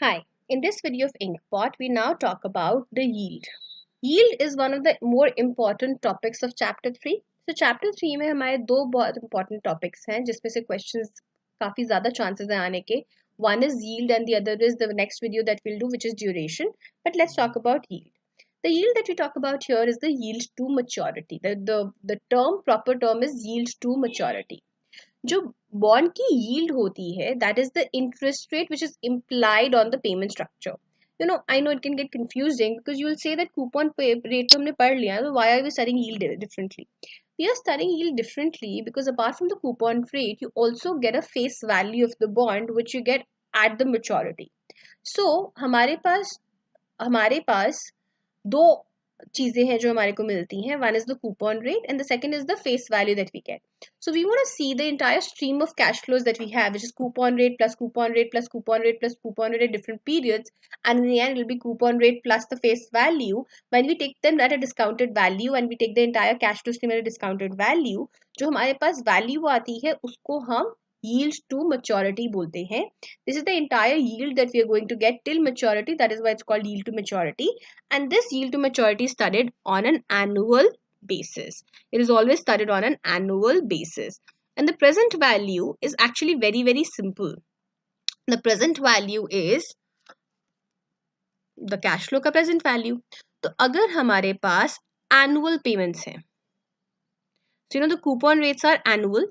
Hi, in this video of Inkpot, we now talk about the yield. Yield is one of the more important topics of chapter 3. So chapter 3 में हमारे दो बहुत important topics हैं जिसमें से questions काफी ज़्यादा chances हैं आने के. One is yield and the other is the next video that we'll do, which is duration. But let's talk about yield. The yield that we talk about here is the yield to maturity. The proper term is yield to maturity. जो bond की yield होती है that is the interest rate which is implied on the payment structure. I know it can get confusing because you will say that coupon rate तो हमने पढ़ लिया है, तो why are we studying yield differently? We are studying yield differently because apart from the coupon rate, you also get a face value of the bond which you get at the maturity. So हमारे पास दो चीजें हैं जो हमारे को मिलती हैं. One is the coupon rate and the second is the face value that we get. So we want to see the entire stream of cash flows that we have, which is coupon rate plus coupon rate plus coupon rate plus coupon rate at different periods, and in the end it will be coupon rate plus the face value when we take them at a discounted value and we take the entire cash flow stream at a discounted value. जो हमारे पास value आती है उसको हम yield to maturity बोलते हैं. This is the entire yield that we are going to get till maturity. That is why it's called yield to maturity. And this yield to maturity is studied on an annual basis. It is always studied on an annual basis. And the present value is actually very, very simple. The present value is the cash flow का present value. तो अगर हमारे पास annual payments हैं, so the coupon rates are annual,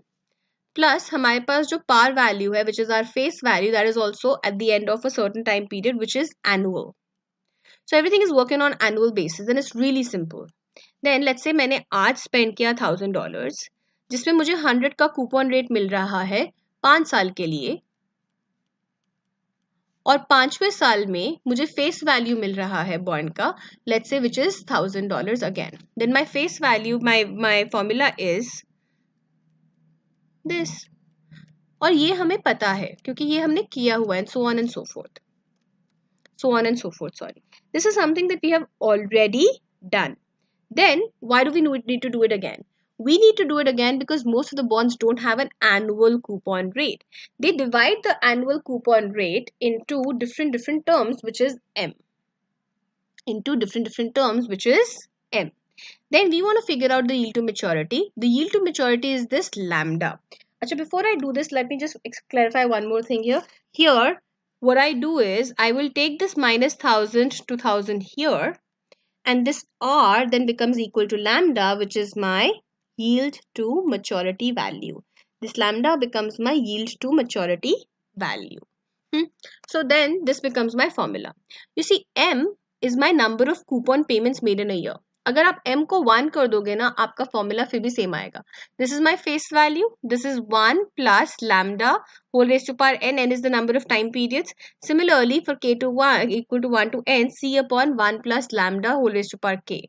plus हमारे पास जो par value है, which is our face value, that is also at the end of a certain time period, which is annual. So everything is working on annual basis and it's really simple. Then let's say मैंने आज spend किया $1000 जिसमें मुझे 100 का coupon rate मिल रहा है 5 साल के लिए, और 5वें साल में मुझे फेस वैल्यू मिल रहा है बॉन्ड का, let's say which is $1000 again. Then my face value, my formula is this. और ये हमें पता है क्योंकि ये हमने किया हुआ है, so on and so forth. So on and so forth, sorry. This is something that we have already done. Then why do we need to do it again? We need to do it again because most of the bonds don't have an annual coupon rate. They divide the annual coupon rate into different terms, which is M. Into different terms, which is M. Then we want to figure out the yield to maturity. The yield to maturity is this lambda. Achha, before I do this, let me just clarify one more thing here. Here, what I do is I will take this minus 1000 to 1000 here, and this R then becomes equal to lambda, which is my yield to maturity value. This lambda becomes my yield to maturity value. So then this becomes my formula. You see, M is my number of coupon payments made in a year. अगर आप m को 1 कर दोगे ना, आपका formula फिर भी same आएगा. This is my face value. This is 1 plus lambda whole raised to power n. N is the number of time periods. Similarly, for k to 1 equal to 1 to n, c upon 1 plus lambda whole raised to power k.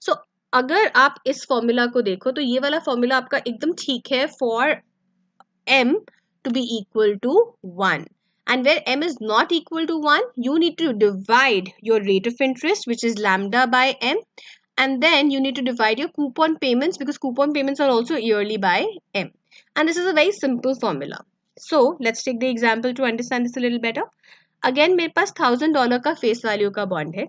So अगर आप इस formula को देखो तो ये वाला formula आपका एकदम ठीक है for m to be equal to 1. And where m is not equal to 1, you need to divide your rate of interest, which is lambda by m. And then you need to divide your coupon payments because coupon payments are also yearly by M. And this is a very simple formula. So let's take the example to understand this a little better. Again, मेरे पास $1000 का face value का bond है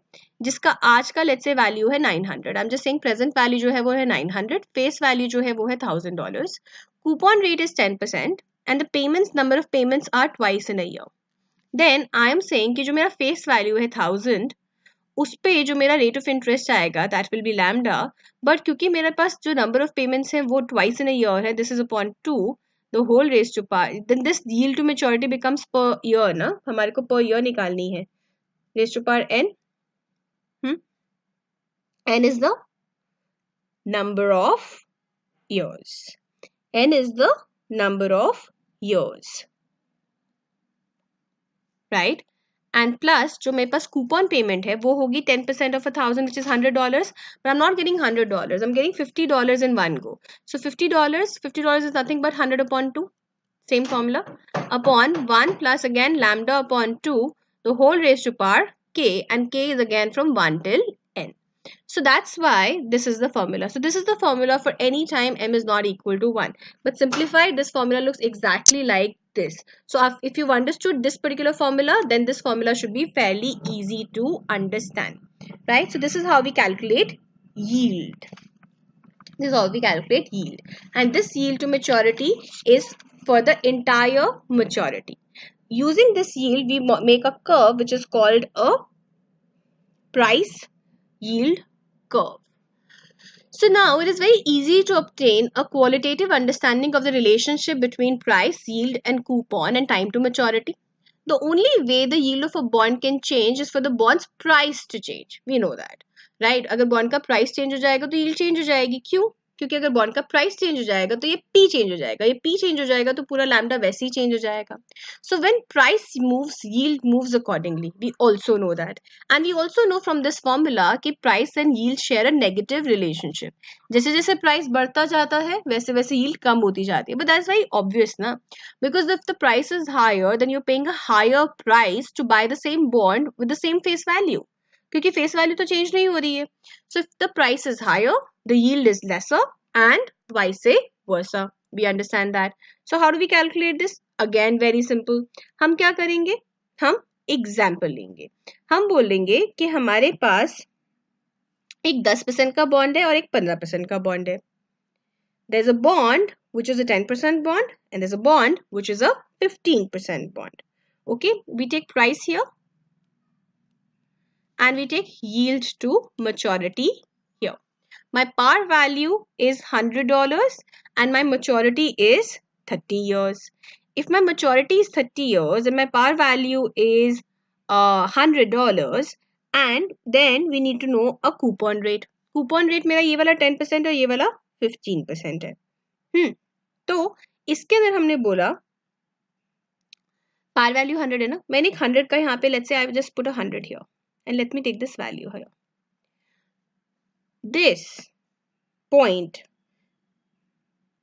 जिसका आज का let's say value है 900. I'm just saying present value जो है वो है 900. Face value जो है वो है $1000. Coupon rate is 10% and the payments, number of payments are twice in a year. Then I am saying कि जो मेरा face value है 1000, उस पे जो मेरा रेट ऑफ इंटरेस्ट आएगा that will be lambda. But क्योंकि मेरे पास जो नंबर ऑफ पेमेंट्स हैं वो ट्वाइस इन अ ईयर है, this is upon 2 the whole raise to power, then this yield to maturity becomes per year ना, हमारे को पर ईयर निकालनी है. Raise to power n, n is the number of years. n is the number of years, right. And plus जो मेरे पास coupon payment है वो होगी 10% of 1000, which is $100. But I'm not getting $100. I'm getting $50 in one go. So $50 is nothing but 100 upon 2. Same formula. Upon 1 plus again lambda upon 2, the whole raised to power k, and k is again from 1 till n. So that's why this is the formula. So this is the formula for any time m is not equal to 1. But simplified, this formula looks exactly like this. So if you've understood this particular formula, then this formula should be fairly easy to understand. Right? So this is how we calculate yield. This is how we calculate yield. And this yield to maturity is for the entire maturity. Using this yield, we make a curve which is called a price yield curve. So now it is very easy to obtain a qualitative understanding of the relationship between price, yield and coupon and time to maturity. The only way the yield of a bond can change is for the bond's price to change. We know that, right? अगर bond का price change हो जाएगा तो yield change हो जाएगी. क्यों? क्योंकि अगर bond का price change हो जाएगा तो ये P change हो जाएगा. ये P change हो जाएगा तो पूरा lambda वैसे ही change हो जाएगा. So when price moves, yield moves accordingly. We also know that. And we also know from this formula कि price and yield share a negative relationship. जैसे जैसे price बढ़ता जाता है वैसे वैसे yield कम होती जाती है. But that's very obvious ना. Because if the price is higher, then you're paying a higher price to buy the same bond with the same face value. क्योंकि face value तो change नहीं हो रही है. So if the price is higher, the yield is lesser and vice versa. We understand that. So how do we calculate this? Again, very simple. हम क्या करेंगे? हम एग्जाम्पल लेंगे. हम बोलेंगे कि हमारे पास एक 10% का बॉन्ड है और एक 15% का बॉन्ड है. There's a bond which is a 10% bond and there's a bond which is a 15% bond. Okay, we take price here and we take yield to maturity here. My par value is $100 and my maturity is 30 years. If my maturity is 30 years and my par value is $100 and then we need to know a coupon rate. Coupon rate मेरा ये वाला 10% और ये वाला 15% है. तो इसके अंदर हमने बोला par value 100 है ना. मैंने एक 100 का यहाँ पे let's say I just put a 100 here and let me take this value here. This point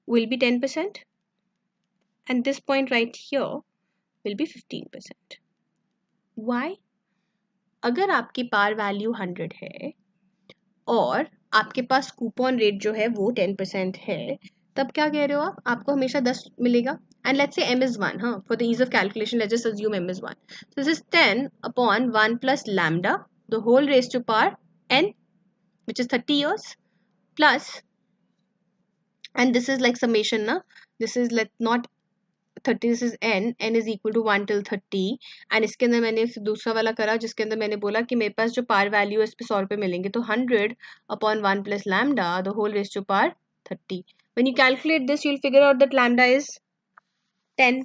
will be 10% and this point right here will be 15%. Why? अगर आपकी par value 100 है और आपके पास coupon rate जो है वो 10% है, तब क्या कह रहे हो आप? आपको हमेशा 10 मिलेगा. And let's say m is 1. For the ease of calculation, let's just assume m is 1. So this is 10 upon 1 plus lambda, the whole raised to power n, which is 30 years, plus, and this is like summation, na? This is not 30, this is n is equal to 1 till 30. And इसके अंदर मैंने दूसरा वाला करा जिसके अंदर मैंने बोला कि मेरे पास जो पार वैल्यू है इस पे 100 रुपये मिलेंगे. तो 100 upon 1 plus lambda, the whole raised to power 30. When you calculate this, you'll figure out that lambda is 10,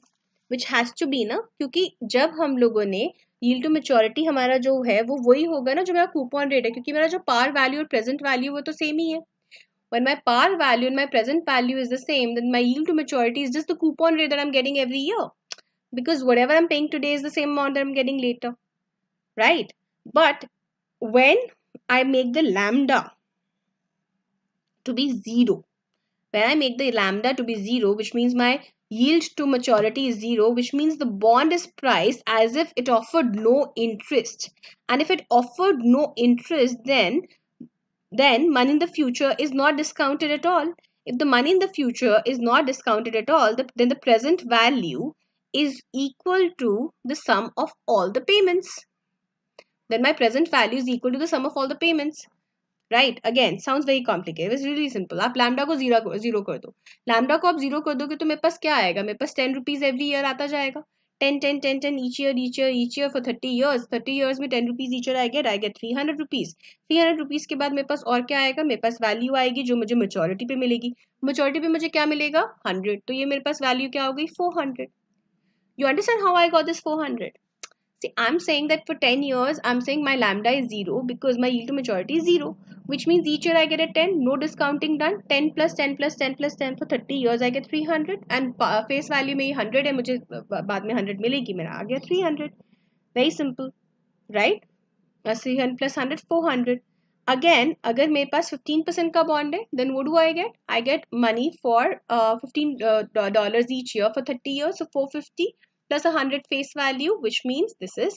which has to be ना, क्योंकि जब हम लोगों ने yield to maturity हमारा जो है वो वही होगा ना जो मेरा coupon rate है, क्योंकि मेरा जो par value और present value वो तो same ही है. When my par value and my present value is the same, then my yield to maturity is just the coupon rate that I'm getting every year, because whatever I'm paying today is the same amount that I'm getting later, right? But when I make the lambda to be 0, when I make the lambda to be 0, which means my yield to maturity is 0, which means the bond is priced as if it offered no interest. And if it offered no interest, then money in the future is not discounted at all. If the money in the future is not discounted at all, then the present value is equal to the sum of all the payments. Then my present value is equal to the sum of all the payments. Right. Again sounds very complicated. It's really simple. आप lambda को zero कर दो. Lambda को आप zero कर दोगे तो मेरे पास क्या आएगा? मेरे पास 10 रुपीज एवरी ईयर आता जाएगा. 10 10 10 10 each year for 30 years. 30 years में 10 rupees each year I get 300 rupees. 300 rupees के बाद मेरे पास और क्या आएगा? मेरे पास वैल्यू आएगी जो मुझे मेच्योरिटी पे मिलेगी. मेच्योरिटी पे मुझे क्या मिलेगा? 100. तो ये मेरे पास वैल्यू क्या हो गई? 400. You understand how I got this 400? See, I'm saying that for 10 years, I'm saying my lambda is 0 because my yield to maturity is 0, which means each year I get a 10, no discounting done, 10 plus 10 plus 10 plus 10 for 30 years I get 300 and face value में 100 है, मुझे बाद में 100 मिलेगी, मेरा आ गया 300. Very simple, right? 300 plus 100, 400. Again, अगर मेरे पास 15% का bond है, then what do I get? I get money for $15 each year for 30 years, so 450 plus 100 face value, which means this is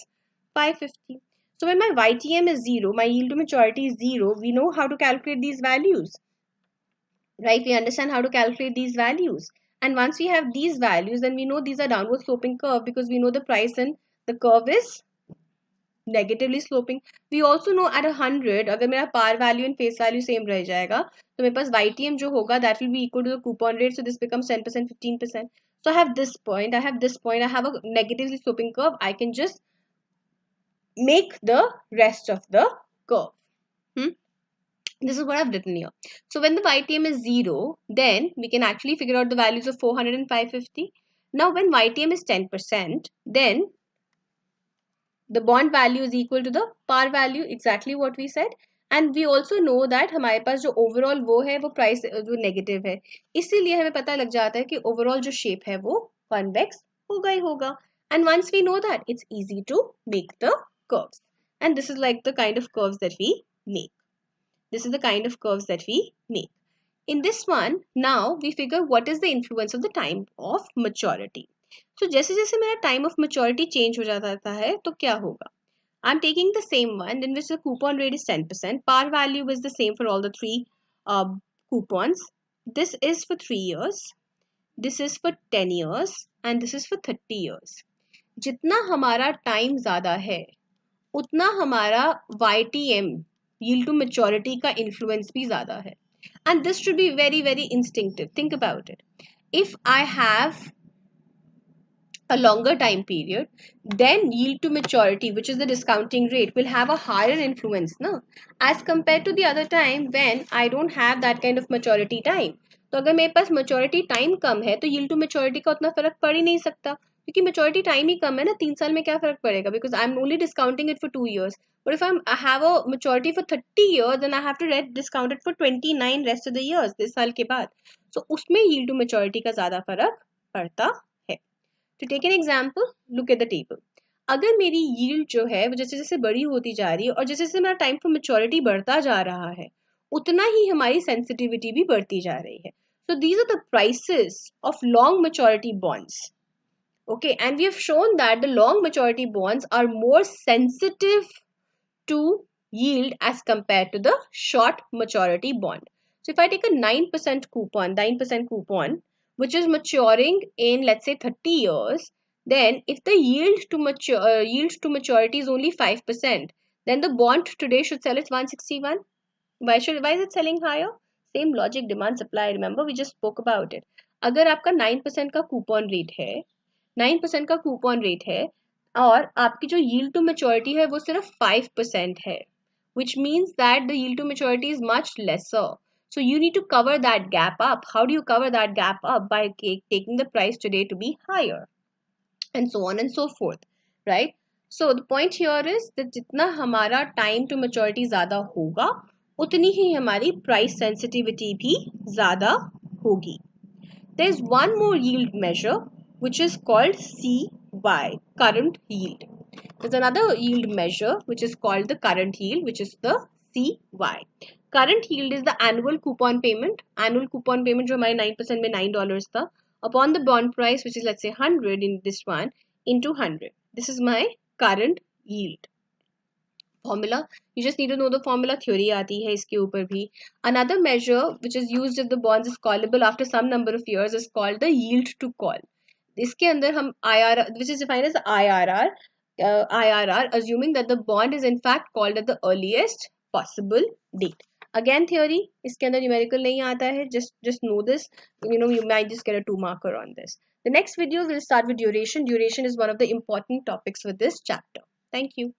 550. So when my YTM is 0, my yield to maturity is 0, we know how to calculate these values, right? We understand how to calculate these values. And once we have these values, then we know these are downward sloping curve because we know the price in the curve is negatively sloping. We also know at 100, अगर मेरा par value and face value same रह जाएगा, तो मेरे पास YTM जो होगा that will be equal to the coupon rate. So this becomes 10%, 15%. So I have this point, I have this point, I have a negatively sloping curve. I can just make the rest of the curve. This is what I've written here. So when the YTM is 0, then we can actually figure out the values of 400 and 550. Now when YTM is 10%, then the bond value is equal to the par value, exactly what we said. And we also know that हमारे पास जो overall वो है वो price जो negative है, इसीलिए हमें पता लग जाता है कि overall जो shape है वो convex होगा ही होगा. And once we know that, it's easy to make the curves. And this is like the kind of curves that we make. This is the kind of curves that we make. In this one, now we figure what is the influence of the time of maturity. So जैसे जैसे मेरा time of maturity change हो जाता है तो क्या होगा? I'm taking the same one in which the coupon rate is 10%. Par value is the same for all the three coupons. This is for 3 years. This is for 10 years. And this is for 30 years. जितना हमारा time ज़्यादा है, उतना हमारा YTM, yield to maturity का influence भी ज़्यादा है. And this should be very, very instinctive. Think about it. If I have a longer time period, then yield to maturity, which is the discounting rate, will have a higher influence, no? As compared to the other time when I don't have that kind of maturity time. तो अगर मेरे पास maturity time कम है तो yield to maturity का उतना फर्क पड़ ही नहीं सकता, क्योंकि maturity time ही कम है ना. 3 साल में क्या फर्क पड़ेगा, because I'm only discounting it for 2 years. But if I have a maturity for 30 years, then I have to discount it for 29 rest of the years, 10 साल के बाद. So उसमें yield to maturity का ज़्यादा फर्क पड़ता है. To take an example, look at the table. अगर मेरी yield जो है वो जैसे जैसे बड़ी होती जा रही है और जैसे जैसे मेरा time for maturity बढ़ता जा रहा है, उतना ही हमारी sensitivity भी बढ़ती जा रही है. So these are the prices of long maturity bonds. Okay, and we have shown that the long maturity bonds are more sensitive to yield as compared to the short maturity bond. So if I take a 9% coupon, which is maturing in, let's say, 30 years, then if the yield to maturity is only 5%, then the bond today should sell at 161. Why is it selling higher? Same logic, demand supply. Remember, we just spoke about it. अगर आपका 9% का coupon rate है, 9% का coupon rate है, और आपकी जो yield to maturity है वो सिर्फ 5% है, which means that the yield to maturity is much lesser. So you need to cover that gap up. How do you cover that gap up? By taking the price today to be higher, and so on and so forth, right? So the point here is that जितना हमारा time to maturity ज़्यादा होगा, उतनी ही हमारी price sensitivity भी ज़्यादा होगी. There's one more yield measure which is called CY, current yield. There's another yield measure which is called the current yield, which is the CY. Current yield is the annual coupon payment. Annual coupon payment जो हमारे 9% में $9 था, upon the bond price, which is let's say 100 in this one, into 100. This is my current yield. Formula, you just need to know the formula. Theory आती है इसके ऊपर भी. Another measure which is used if the bonds is callable after some number of years is called the yield to call. इसके अंदर हम IRR, which is defined as IRR, assuming that the bond is in fact called at the earliest possible date. Again theory, इसके अंदर numerical नहीं आता है. Just know this. You might just get a 2 marker on this. The next video will start with duration. Duration is one of the important topics for this chapter. Thank you.